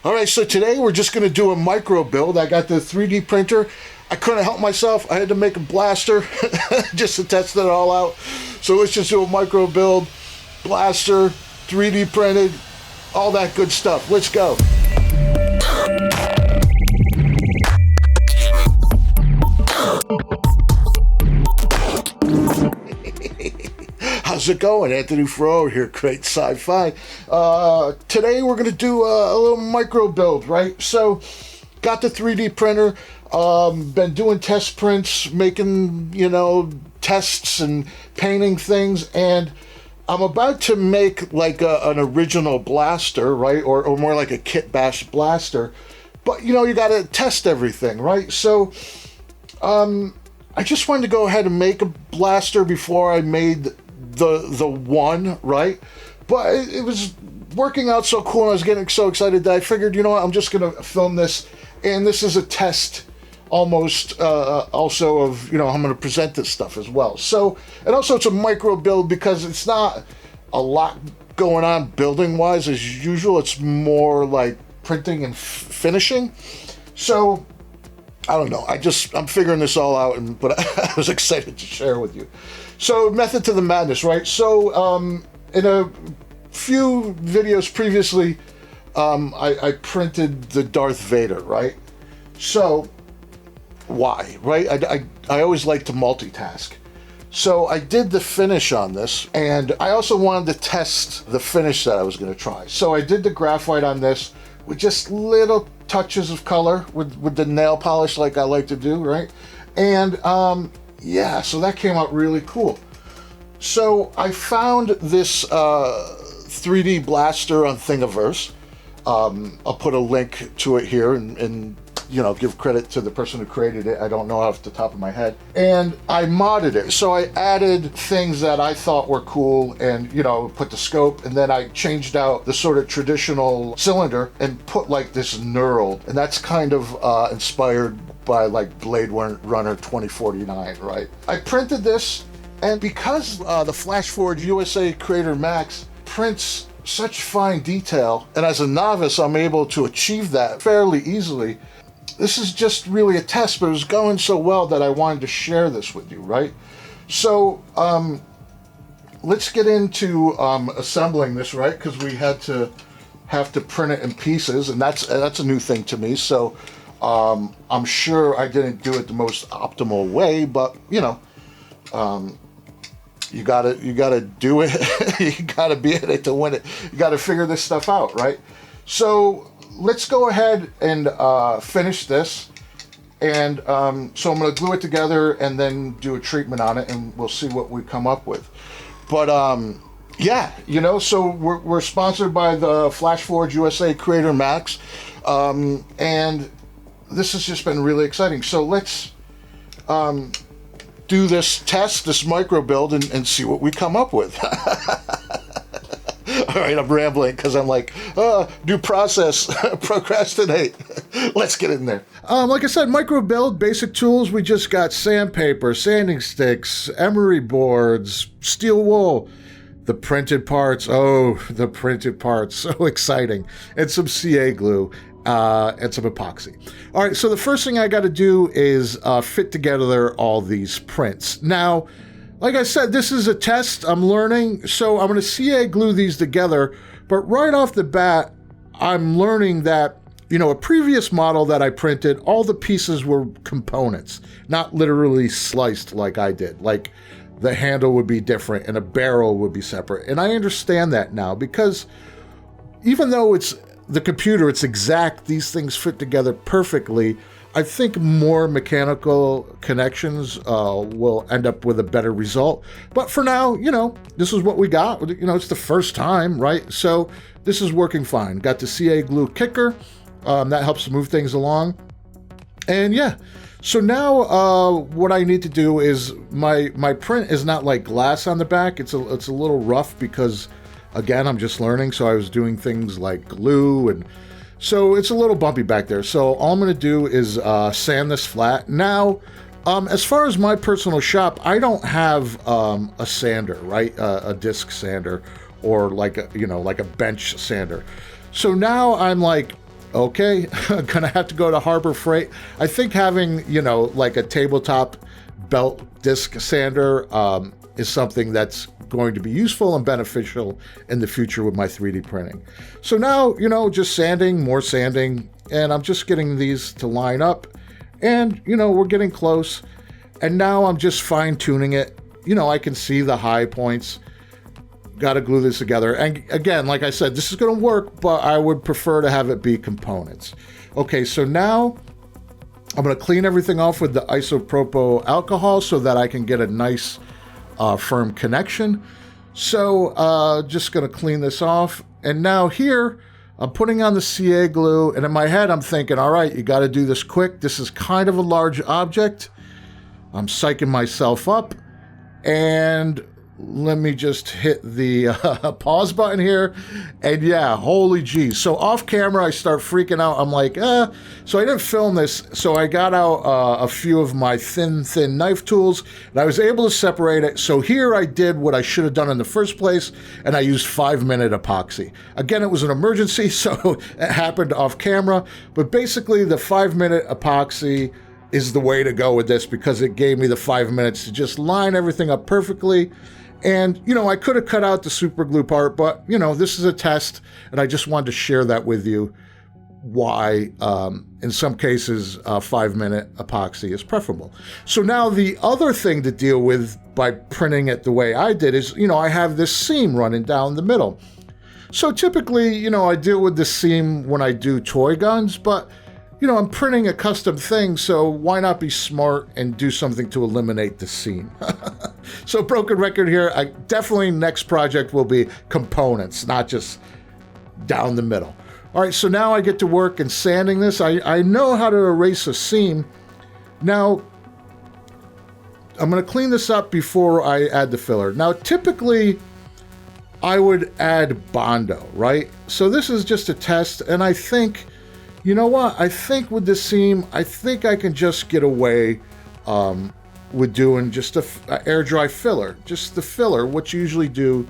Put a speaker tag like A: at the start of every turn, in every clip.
A: All right, so today we're just going to do a micro build. I got the 3D printer. I couldn't help myself. I had to make a blaster just to test it all out. So let's just do a micro build, blaster, 3D printed, all that good stuff. Let's go. How's it going? Anthony Fro here, Great Sci-Fi. Today we're going to do a little micro build, right? So, got the 3D printer, been doing test prints, making, tests and painting things, and I'm about to make like an original blaster, right? Or more like a kit bash blaster. But, you got to test everything, right? So, I just wanted to go ahead and make a blaster before I made the one, right? But it was working out so cool and I was getting so excited that I figured, I'm just going to film this. And this is a test almost also of, I'm going to present this stuff as well. So, and also it's a micro build because it's not a lot going on building wise as usual. It's more like printing and finishing. So, I don't know. I'm figuring this all out, but I was excited to share with you. So, method to the madness, right? So, in a few videos previously, I printed the Darth Vader, right? So, why, right? I always like to multitask. So, I did the finish on this, and I also wanted to test the finish that I was going to try. So, I did the graphite on this with just little touches of color with the nail polish like I like to do, right? And yeah, so that came out really cool. So I found this 3D blaster on Thingiverse. I'll put a link to it here and give credit to the person who created it. I don't know off the top of my head. And I modded it. So I added things that I thought were cool and, put the scope, and then I changed out the sort of traditional cylinder and put like this knurled. And that's kind of inspired by like Blade Runner 2049, right? I printed this, and because the FlashForge USA Creator Max prints such fine detail, and as a novice, I'm able to achieve that fairly easily. This is just really a test, but it was going so well that I wanted to share this with you, right? So, let's get into assembling this, right? Because we have to print it in pieces, and that's a new thing to me. So, I'm sure I didn't do it the most optimal way, but you gotta do it. You gotta be in it to win it. You gotta figure this stuff out, right? So let's go ahead and finish this. And so I'm going to glue it together and then do a treatment on it, and we'll see what we come up with. But yeah, so we're sponsored by the FlashForge USA Creator Max, and this has just been really exciting. So let's do this test, this micro build, and see what we come up with. All right, I'm rambling because I'm like, new process, procrastinate. Let's get in there. Like I said, micro build, basic tools. We just got sandpaper, sanding sticks, emery boards, steel wool, the printed parts. Oh, the printed parts, so exciting. And some CA glue. And some epoxy. All right, so the first thing I got to do is fit together all these prints. Now, like I said, this is a test. I'm learning, so I'm going to CA glue these together. But right off the bat, I'm learning that, a previous model that I printed, all the pieces were components, not literally sliced like I did. Like the handle would be different and a barrel would be separate. And I understand that now because even though it's the computer, it's exact, these things fit together perfectly. I think more mechanical connections will end up with a better result. But for now, this is what we got. It's the first time, right? So this is working fine. Got the CA glue kicker. That helps move things along. And yeah, so now what I need to do is my print is not like glass on the back. It's a little rough because, again, I'm just learning. So I was doing things like glue, and so it's a little bumpy back there. So all I'm going to do is sand this flat. Now, as far as my personal shop, I don't have a sander, right? A disc sander, or like a bench sander. So now I'm like Okay, I'm gonna have to go to Harbor Freight. I think having, you know, like a tabletop belt disc sander is something that's going to be useful and beneficial in the future with my 3D printing. So now, you know, just sanding, more sanding, and I'm just getting these to line up, and, you know, we're getting close. And now I'm just fine tuning it. You know, I can see the high points. Got to glue this together. And again, like I said, this is going to work, but I would prefer to have it be components. Okay, so now I'm going to clean everything off with the isopropyl alcohol so that I can get a nice firm connection. So just going to clean this off. And now here, I'm putting on the CA glue, and in my head, I'm thinking, all right, you got to do this quick. This is kind of a large object. I'm psyching myself up, and let me just hit the pause button here. And yeah, holy geez. So off camera, I start freaking out. I'm like, So I didn't film this. So I got out a few of my thin knife tools, and I was able to separate it. So here I did what I should have done in the first place, and I used 5-minute epoxy. Again, it was an emergency, so it happened off camera. But basically, the 5-minute epoxy is the way to go with this, because it gave me the 5 minutes to just line everything up perfectly. And, you know, I could have cut out the super glue part, but, you know, this is a test, and I just wanted to share that with you, why, in some cases, 5-minute epoxy is preferable. So now the other thing to deal with by printing it the way I did is, you know, I have this seam running down the middle. So typically, you know, I deal with the seam when I do toy guns, but, you know, I'm printing a custom thing, so why not be smart and do something to eliminate the seam? So broken record here. I definitely, next project will be components, not just down the middle. All right, so now I get to work in sanding this. I know how to erase a seam. Now, I'm going to clean this up before I add the filler. Now, typically, I would add Bondo, right? So this is just a test, and I think, you know what? I think with this seam, I think I can just get away with doing just a air dry filler, just the filler, what you usually do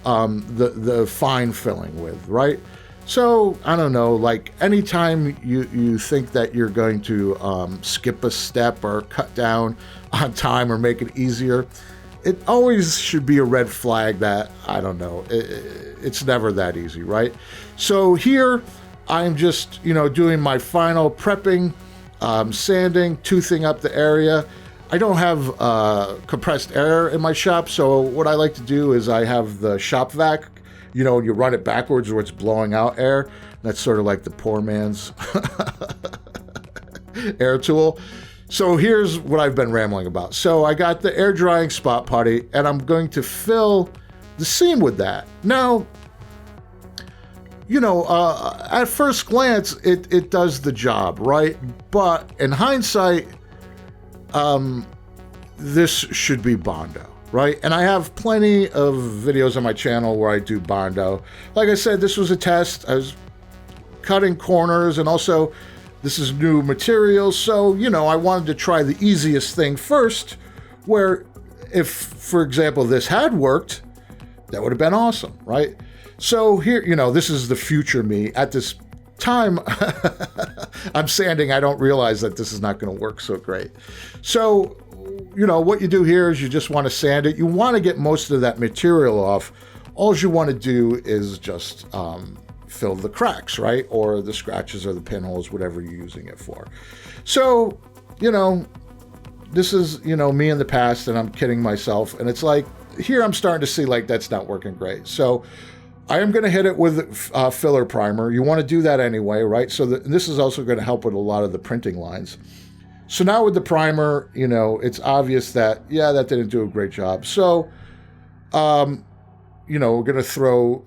A: the fine filling with, right? So I don't know, like anytime you think that you're going to skip a step or cut down on time or make it easier, it always should be a red flag that, I don't know, it's never that easy, right? So here, I'm just, you know, doing my final prepping, sanding, toothing up the area. I don't have compressed air in my shop, so what I like to do is I have the shop vac, you know, and you run it backwards where it's blowing out air. That's sort of like the poor man's air tool. So here's what I've been rambling about. So I got the air drying spot putty, and I'm going to fill the seam with that. Now, you know, at first glance, it does the job, right? But in hindsight, this should be Bondo, right? And I have plenty of videos on my channel where I do Bondo. Like I said, this was a test. I was cutting corners, and also this is new material. So, you know, I wanted to try the easiest thing first, where if, for example, this had worked, that would have been awesome, right? So here, you know, this is the future me. At this time, I'm sanding. I don't realize that this is not going to work so great. So, you know, what you do here is you just want to sand it. You want to get most of that material off. All you want to do is just fill the cracks, right? Or the scratches or the pinholes, whatever you're using it for. So, you know, this is, you know, me in the past, and I'm kidding myself. And it's like, here I'm starting to see like that's not working great. So I am going to hit it with filler primer. You want to do that anyway, right? So this is also going to help with a lot of the printing lines. So now with the primer, you know, it's obvious that, yeah, that didn't do a great job. So, you know, we're going to throw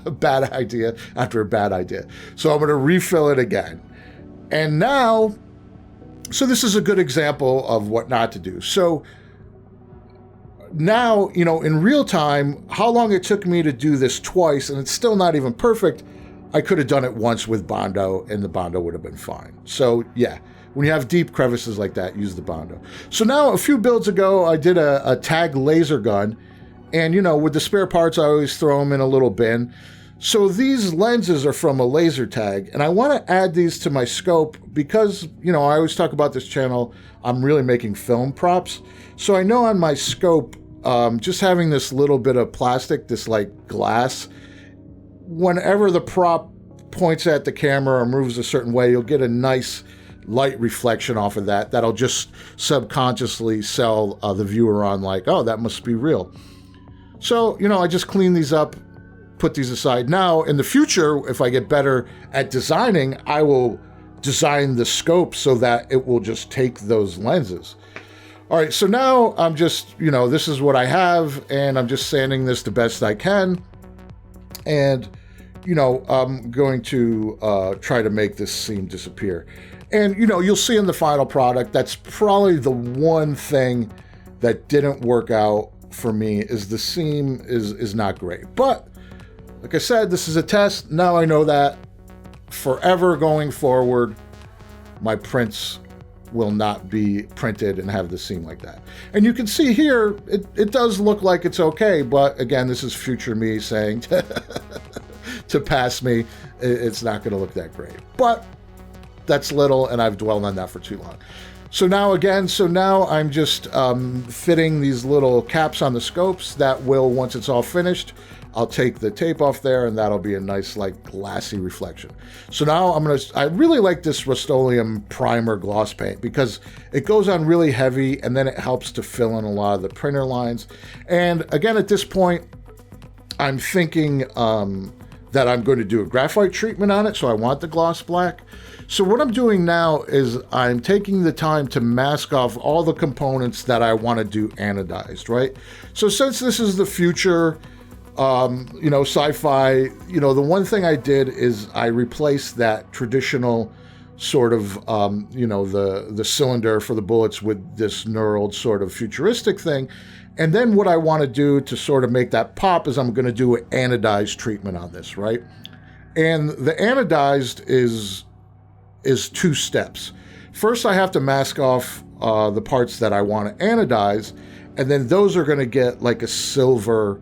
A: a bad idea after a bad idea. So I'm going to refill it again. And now, so this is a good example of what not to do. So now, you know, in real time, how long it took me to do this twice, and it's still not even perfect. I could have done it once with Bondo, and the Bondo would have been fine. So yeah, when you have deep crevices like that, use the Bondo. So now, a few builds ago, I did a tag laser gun, and, you know, with the spare parts, I always throw them in a little bin. So these lenses are from a laser tag, and I want to add these to my scope because, I always talk about this channel, I'm really making film props. So I know on my scope, just having this little bit of plastic, this like glass, whenever the prop points at the camera or moves a certain way, you'll get a nice light reflection off of that. That'll just subconsciously sell the viewer on like, oh, that must be real. So, I just clean these up, put these aside. Now, in the future, if I get better at designing, I will design the scope so that it will just take those lenses. All right, so now I'm just, this is what I have, and I'm just sanding this the best I can. And, I'm going to try to make this seam disappear. And, you'll see in the final product, that's probably the one thing that didn't work out for me, is the seam is not great. But like I said, this is a test. Now I know that forever going forward, my prints will not be printed and have the seam like that. And you can see here, it does look like it's okay, but again, this is future me saying to pass me, it's not gonna look that great. But that's little, and I've dwelled on that for too long. So now I'm just fitting these little caps on the scopes that will, once it's all finished, I'll take the tape off there, and that'll be a nice, like, glassy reflection. So now I really like this Rust-Oleum primer gloss paint because it goes on really heavy, and then it helps to fill in a lot of the printer lines. And again, at this point, I'm thinking that I'm going to do a graphite treatment on it, so I want the gloss black. So what I'm doing now is I'm taking the time to mask off all the components that I want to do anodized, right? So since this is the future, sci-fi, the one thing I did is I replaced that traditional sort of, the cylinder for the bullets with this knurled sort of futuristic thing. And then what I want to do to sort of make that pop is I'm going to do an anodized treatment on this, right? And the anodized is two steps. First, I have to mask off the parts that I want to anodize, and then those are going to get like a silver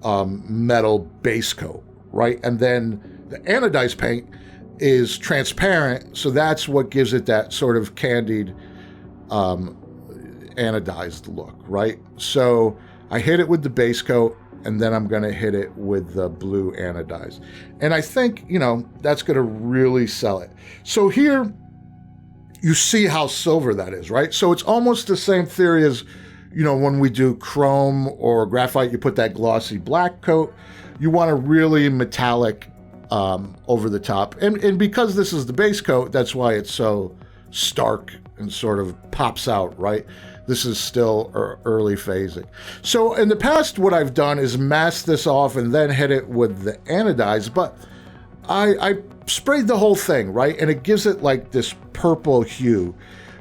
A: metal base coat, right? And then the anodized paint is transparent, so that's what gives it that sort of candied anodized look, right? So I hit it with the base coat, and then I'm going to hit it with the blue anodized. And I think, that's going to really sell it. So here you see how silver that is, right? So it's almost the same theory as, when we do chrome or graphite, you put that glossy black coat. You want a really metallic over the top. And because this is the base coat, that's why it's so stark and sort of pops out, right? This is still early phasing. So in the past, what I've done is mask this off and then hit it with the anodized, but I sprayed the whole thing, right? And it gives it like this purple hue,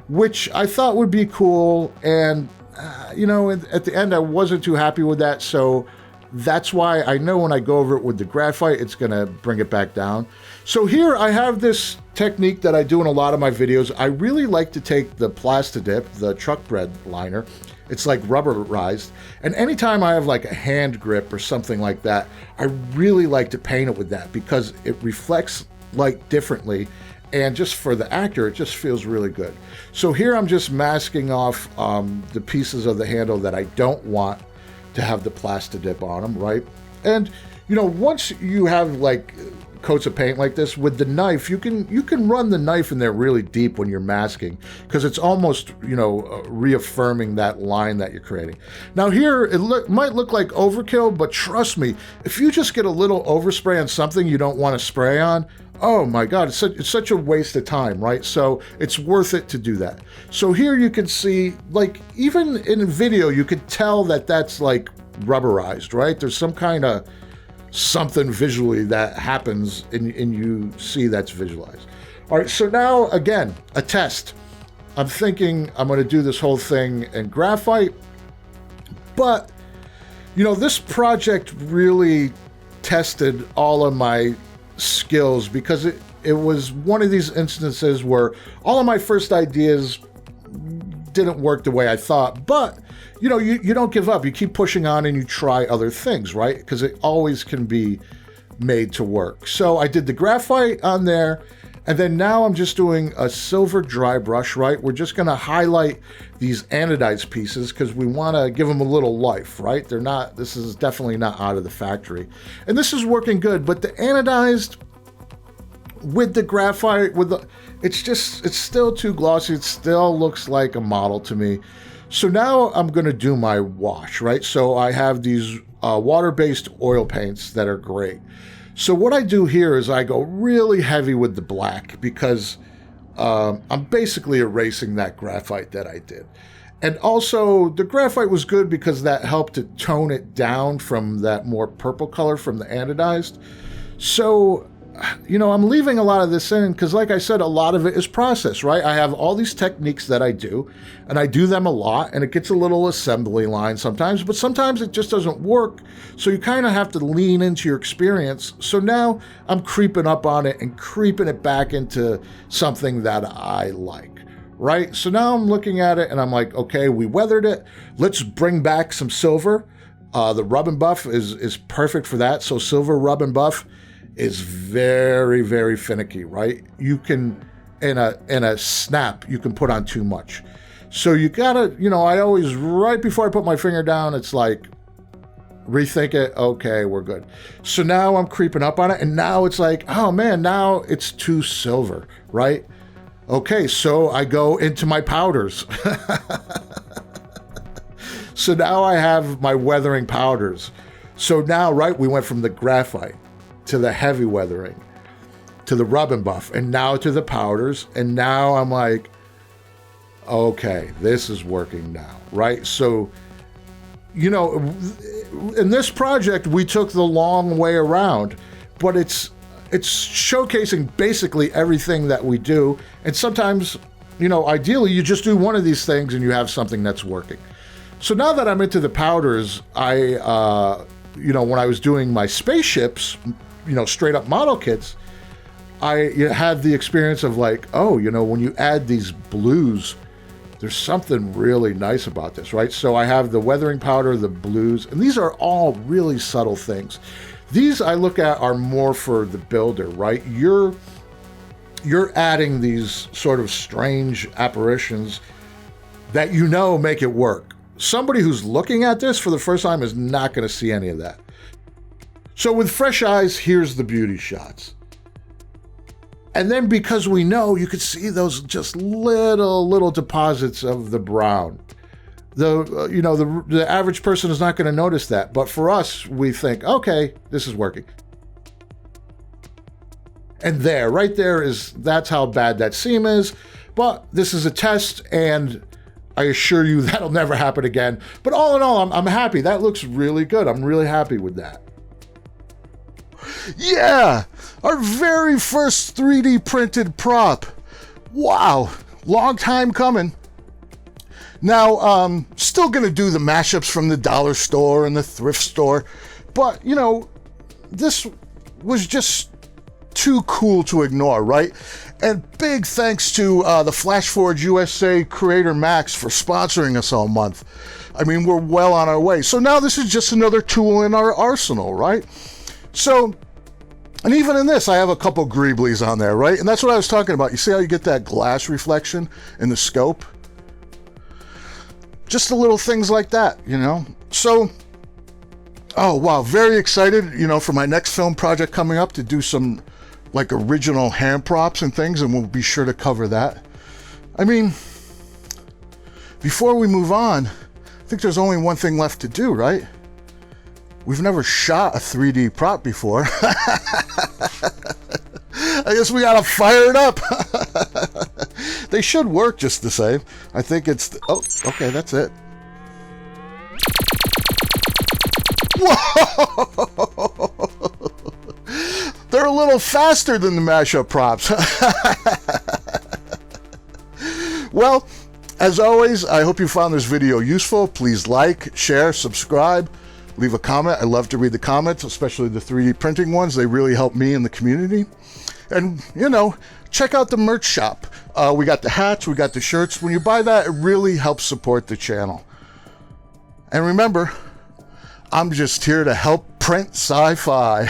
A: which I thought would be cool. And, at the end, I wasn't too happy with that. So that's why I know when I go over it with the graphite, it's going to bring it back down. So here I have this technique that I do in a lot of my videos. I really like to take the Plastidip, the truck bed liner. It's like rubberized. And anytime I have like a hand grip or something like that, I really like to paint it with that because it reflects light differently. And just for the actor, it just feels really good. So here I'm just masking off the pieces of the handle that I don't want to have the Plastidip on them, right? And, once you have like coats of paint like this with the knife, you can run the knife in there really deep when you're masking because it's almost reaffirming that line that you're creating. Now here it might look like overkill, but trust me, if you just get a little overspray on something you don't want to spray on, oh my God, it's such a waste of time, right? So it's worth it to do that. So here you can see, like, even in a video, you could tell that that's like rubberized, right? There's some kind of something visually that happens and you see that's visualized. All right, so now again, a test. I'm thinking I'm going to do this whole thing in graphite, but this project really tested all of my skills because it was one of these instances where all of my first ideas didn't work the way I thought, but you don't give up. You keep pushing on and you try other things, right? Because it always can be made to work. So I did the graphite on there, and then now I'm just doing a silver dry brush, right? We're just gonna highlight these anodized pieces because we wanna give them a little life, right? This is definitely not out of the factory. And this is working good, but the anodized with the graphite, it's still too glossy. It still looks like a model to me. So now I'm gonna do my wash, right? So I have these water-based oil paints that are great. So what I do here is I go really heavy with the black because I'm basically erasing that graphite that I did. And also the graphite was good because that helped to tone it down from that more purple color from the anodized. So, you know, I'm leaving a lot of this in because, like I said, a lot of it is process, right? I have all these techniques that I do, and I do them a lot, and it gets a little assembly line sometimes, but sometimes it just doesn't work. So you kind of have to lean into your experience. So now I'm creeping up on it and creeping it back into something that I like, right? So now I'm looking at it and I'm like, okay, we weathered it. Let's bring back some silver. The rub and buff is perfect for that. So silver rub and buff is very, very finicky, right? You can, in a snap, you can put on too much. So you gotta, you know, I always, right before I put my finger down, it's like, rethink it, okay, we're good. So now I'm creeping up on it, and now it's like, oh man, now it's too silver, right? Okay, so I go into my powders. So now I have my weathering powders. So now, right, we went from the graphite to the heavy weathering, to the rub and buff, and now to the powders. And now I'm like, okay, this is working now, right? So, you know, in this project, we took the long way around, but it's showcasing basically everything that we do. And sometimes, you know, ideally, you just do one of these things and you have something that's working. So now that I'm into the powders, you know, when I was doing my spaceships, you know, straight up model kits, I had the experience of like, oh, you know, when you add these blues, there's something really nice about this, right? So I have the weathering powder, the blues, and these are all really subtle things. These I look at are more for the builder, right? You're adding these sort of strange apparitions that you know make it work. Somebody who's looking at this for the first time is not going to see any of that. So with fresh eyes, here's the beauty shots. And then because we know, you could see those just little deposits of the brown. The average person is not going to notice that, but for us, we think, okay, this is working. And there, right there that's how bad that seam is. But this is a test, and I assure you that'll never happen again. But all in all, I'm happy. That looks really good. I'm really happy with that. Yeah, our very first 3D printed prop. Wow, long time coming. Now, still gonna do the mashups from the dollar store and the thrift store, but you know, this was just too cool to ignore, right? And big thanks to the FlashForge USA Creator Max for sponsoring us all month. I mean, we're well on our way. So now this is just another tool in our arsenal, right? So, and even in this, I have a couple greeblies on there, right? And that's what I was talking about. You see how you get that glass reflection in the scope? Just the little things like that, you know? So, oh wow, very excited, you know, for my next film project coming up to do some like original hand props and things, and we'll be sure to cover that. I mean, before we move on, I think there's only one thing left to do, right? We've never shot a 3D prop before. I guess we gotta fire it up. They should work just the same. I think it's, oh, okay, that's it. Whoa! They're a little faster than the mashup props. Well, as always, I hope you found this video useful. Please like, share, subscribe, leave a comment. I love to read the comments, especially the 3D printing ones. They really help me in the community. And, you know, check out the merch shop. We got the hats, we got the shirts. When you buy that, it really helps support the channel. And remember, I'm just here to help print sci-fi.